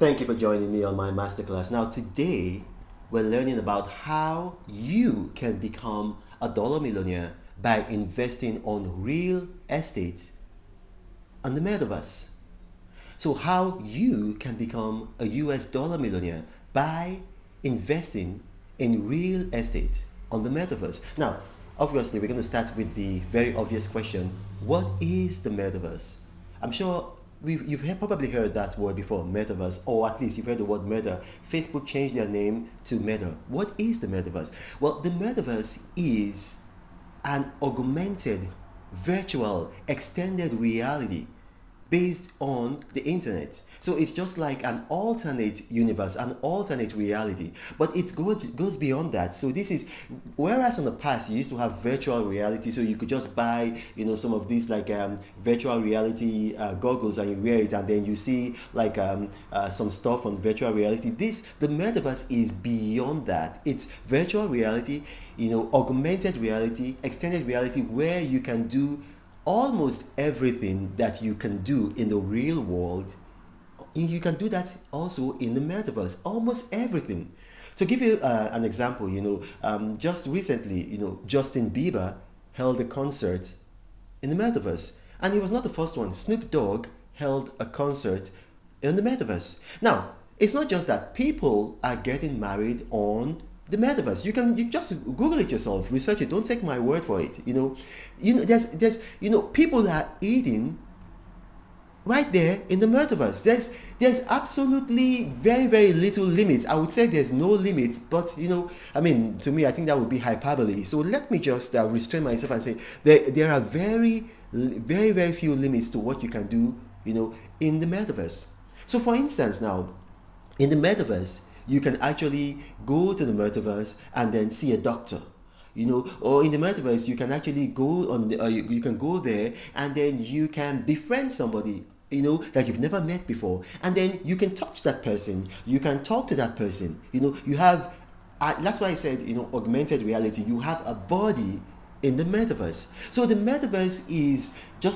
Thank you for joining me on my masterclass. Now, today we're learning about how you can become a dollar millionaire by investing on real estate on the metaverse. So, how you can become a US dollar millionaire by investing in real estate on the metaverse. Now, obviously, we're going to start with the very obvious question: what is the metaverse? I'm sure probably heard that word before, metaverse, or at least you've heard the word meta. Facebook changed their name to Meta. What is the metaverse? Well, the metaverse is an augmented, virtual, extended reality based on the internet. So it's just like an alternate universe, an alternate reality. But goes beyond that. So this is, whereas in the past you used to have virtual reality, so you could just buy, some of these like virtual reality goggles and you wear it, and then you see like some stuff on virtual reality. The metaverse is beyond that. It's virtual reality, augmented reality, extended reality, where you can do almost everything that you can do in the real world. You can do that also in the metaverse, almost everything. To give you an example, just recently, Justin Bieber held a concert in the metaverse, and he was not the first one. Snoop Dogg held a concert in the metaverse. Now, it's not just that people are getting married on the metaverse. You just Google it yourself, research it. Don't take my word for it. There's people are eating right there in the metaverse. There's absolutely very, very little limits. I would say there's no limits, but to me, I think that would be hyperbole. So let me just restrain myself and say there are very, very, very few limits to what you can do, in the metaverse. So for instance, now in the metaverse, you can actually go to the metaverse and then see a doctor. Or in the metaverse, you can actually go on you can go there and then you can befriend somebody that you've never met before, and then you can touch that person, you can talk to that person. You have that's why I said, augmented reality. You have a body in the metaverse. So the metaverse is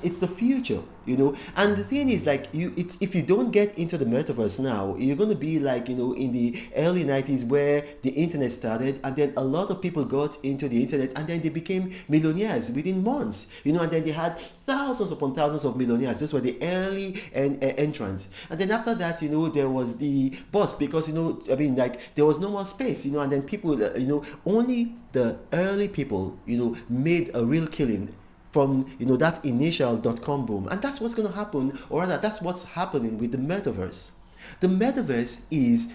it's the future, and the thing is, like, if you don't get into the metaverse now, you're going to be like, in the early 90s where the internet started, and then a lot of people got into the internet and then they became millionaires within months, and then they had thousands upon thousands of millionaires. Those were the early entrants. And then after that, there was the bust, because there was no more space, and then people, only the early people, made a real killing from that initial dot-com boom. And that's what's going to happen, or rather that's what's happening with the metaverse. The metaverse is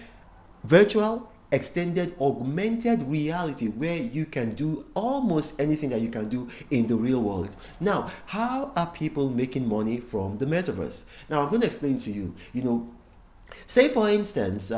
virtual, extended, augmented reality, where you can do almost anything that you can do in the real world. Now, how are people making money from the metaverse? Now, I'm going to explain to you. Say for instance,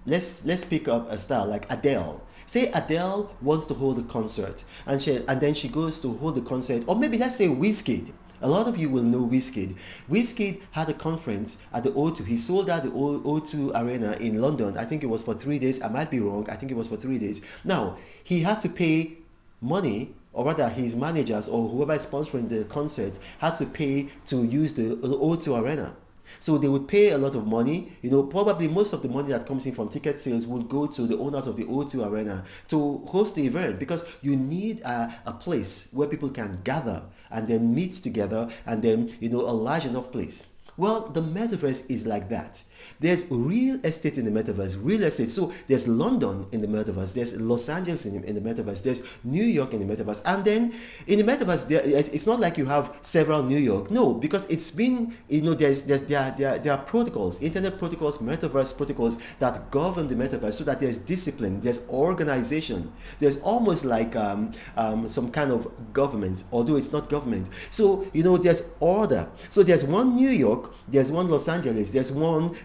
let's pick up a star like Adele. Say Adele wants to hold a concert, and then she goes to hold the concert, or maybe let's say Wizkid. A lot of you will know Wizkid. Wizkid had a conference at the O2. He sold out the O2 Arena in London. I think it was for 3 days. I might be wrong. I think it was for 3 days. Now, he had to pay money, or rather his managers or whoever is sponsoring the concert had to pay to use the O2 Arena. So they would pay a lot of money. Probably most of the money that comes in from ticket sales would go to the owners of the O2 Arena to host the event, because you need a place where people can gather and then meet together, and then a large enough place. Well, the metaverse is like that. There's real estate in the metaverse, real estate. So there's London in the metaverse, there's Los Angeles in the metaverse, there's New York in the metaverse. And then in the metaverse, it's not like you have several New York. No, because it's been, there are protocols, internet protocols, metaverse protocols that govern the metaverse, so that there's discipline, there's organization, there's almost like some kind of government, although it's not government. So, there's order. So there's one New York, there's one Los Angeles, there's one,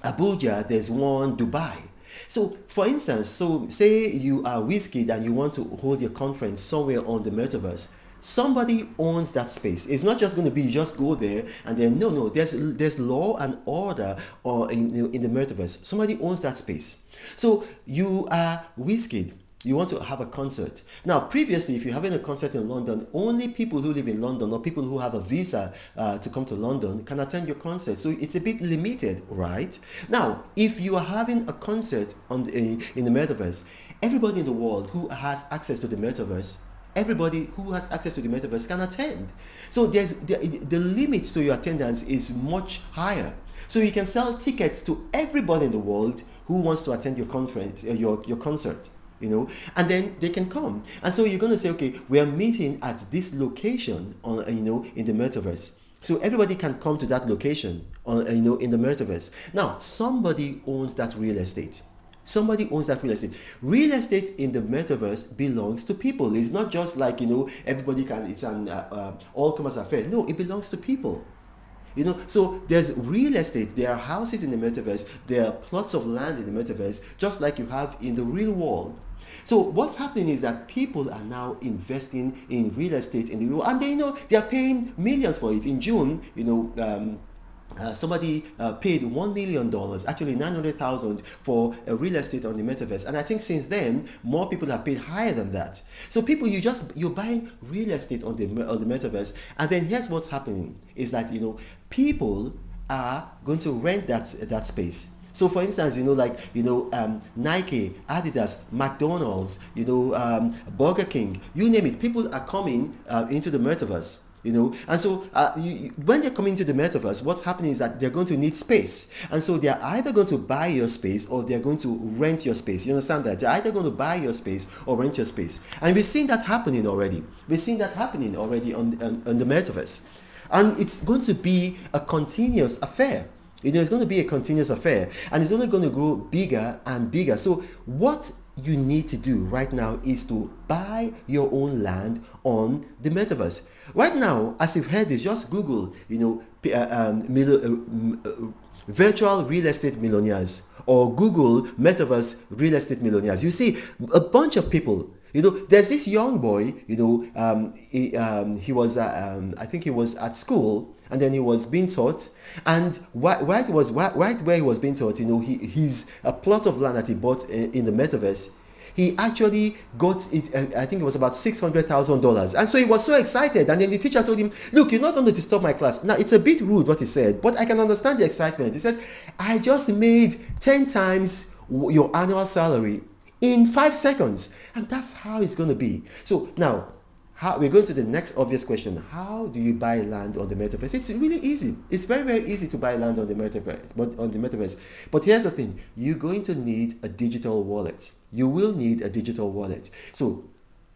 Abuja, there's one Dubai. So for instance, say you are Wizkid and you want to hold your conference somewhere on the metaverse. Somebody owns that space. It's not just going to be you just go there and then no. There's law and order or in the metaverse. Somebody owns that space. So you are Wizkid. You want to have a concert. Now, previously, if you're having a concert in London, only people who live in London or people who have a visa to come to London can attend your concert. So it's a bit limited, right? Now, if you are having a concert in the metaverse, everybody in the world who has access to the metaverse, everybody who has access to the metaverse can attend. So the limit to your attendance is much higher. So you can sell tickets to everybody in the world who wants to attend your conference, your concert, and then they can come. And so you're going to say, okay, we are meeting at this location in the metaverse. So everybody can come to that location in the metaverse. Now, somebody owns that real estate. Somebody owns that real estate. Real estate in the metaverse belongs to people. It's not just like, everybody it's an all-comers affair. No, it belongs to people. So there's real estate, there are houses in the metaverse, there are plots of land in the metaverse, just like you have in the real world. So what's happening is that people are now investing in real estate in the real world, and they are paying millions for it. In June, somebody paid $1 million, actually 900,000 for real estate on the metaverse. And I think since then, more people have paid higher than that. So people, you're buying real estate on the metaverse. And then here's what's happening is that, people are going to rent that space. So for instance, Nike, Adidas, McDonald's, Burger King, you name it, people are coming into the metaverse. And so when they're coming to the metaverse, what's happening is that they're going to need space. And so they're either going to buy your space or they're going to rent your space. You understand that? They're either going to buy your space or rent your space. And we've seen that happening already. We've seen that happening already on the metaverse. And it's going to be a continuous affair. It's going to be a continuous affair. And it's only going to grow bigger and bigger. So what you need to do right now is to buy your own land on the metaverse. Right now, as you've heard this, just Google, virtual real estate millionaires, or Google metaverse real estate millionaires. You see a bunch of people. There's this young boy. He was, I think he was at school, and then he was being taught. And right where he was being taught, he's a plot of land that he bought in the metaverse. He actually got it, I think it was about $600,000. And so he was so excited. And then the teacher told him, look, you're not going to disturb my class. Now, it's a bit rude what he said, but I can understand the excitement. He said, I just made 10 times your annual salary in 5 seconds. And that's how it's going to be. So now, we're going to the next obvious question. How do you buy land on the metaverse? It's really easy. It's very, very easy to buy land on the metaverse. But here's the thing. You're going to need a digital wallet. You will need a digital wallet. So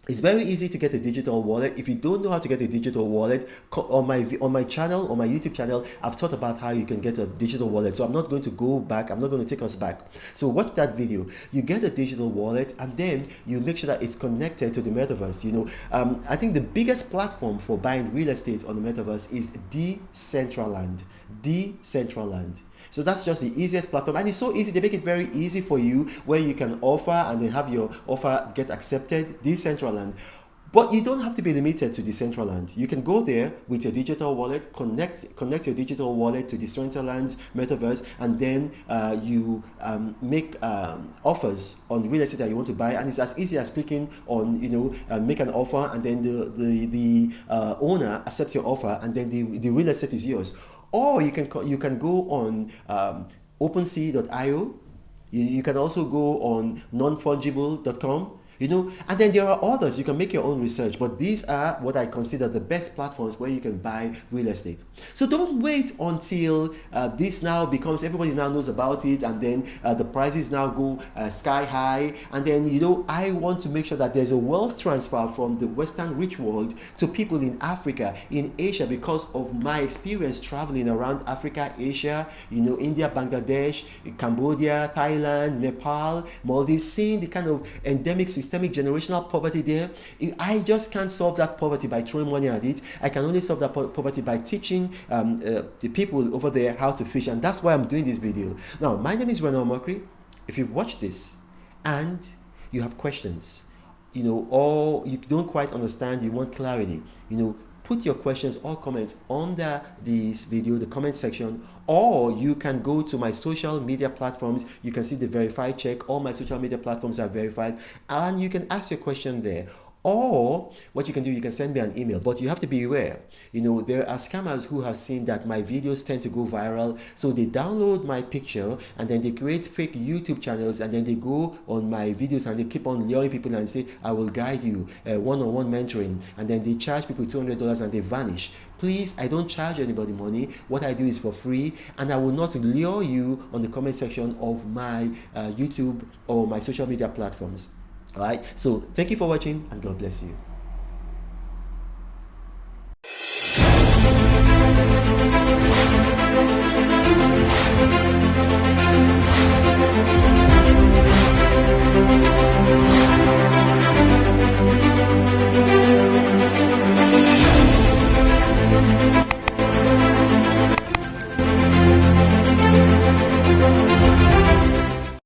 it's very easy to get a digital wallet. If you don't know how to get a digital wallet, on my channel, on my YouTube channel, I've taught about how you can get a digital wallet. So I'm not going to go back. I'm not going to take us back. So watch that video. You get a digital wallet, and then you make sure that it's connected to the metaverse. I think the biggest platform for buying real estate on the metaverse is Decentraland. Decentraland. So that's just the easiest platform, and it's so easy. They make it very easy for you, where you can offer and then have your offer get accepted. Decentraland. But you don't have to be limited to Decentraland. You can go there with your digital wallet, connect your digital wallet to Decentraland's metaverse, and then you make offers on real estate that you want to buy. And it's as easy as clicking on, make an offer, and then the owner accepts your offer, and then the real estate is yours. Or you can go on OpenSea.io. You can also go on nonfungible.com. And then there are others. You can make your own research, but these are what I consider the best platforms where you can buy real estate. So don't wait until this now becomes, everybody now knows about it, and then the prices now go sky high, and then I want to make sure that there's a wealth transfer from the Western rich world to people in Africa, in Asia, because of my experience traveling around Africa, Asia, India, Bangladesh, Cambodia, Thailand, Nepal, Maldives, seeing the kind of endemic systemic generational poverty there. I just can't solve that poverty by throwing money at it. I can only solve that poverty by teaching the people over there how to fish, and that's why I'm doing this video. Now, my name is Renan Mokri. If you've watched this and you have questions, or you don't quite understand, you want clarity, put your questions or comments under this video, the comment section, or you can go to my social media platforms. You can see the verified check. All my social media platforms are verified, and you can ask your question there. Or what you can do, you can send me an email, but you have to be aware. There are scammers who have seen that my videos tend to go viral, so they download my picture and then they create fake YouTube channels, and then they go on my videos and they keep on luring people and say, I will guide you, one-on-one mentoring, and then they charge people $200 and they vanish. Please, I don't charge anybody money. What I do is for free, and I will not lure you on the comment section of my YouTube or my social media platforms. All right, so thank you for watching, and God bless you.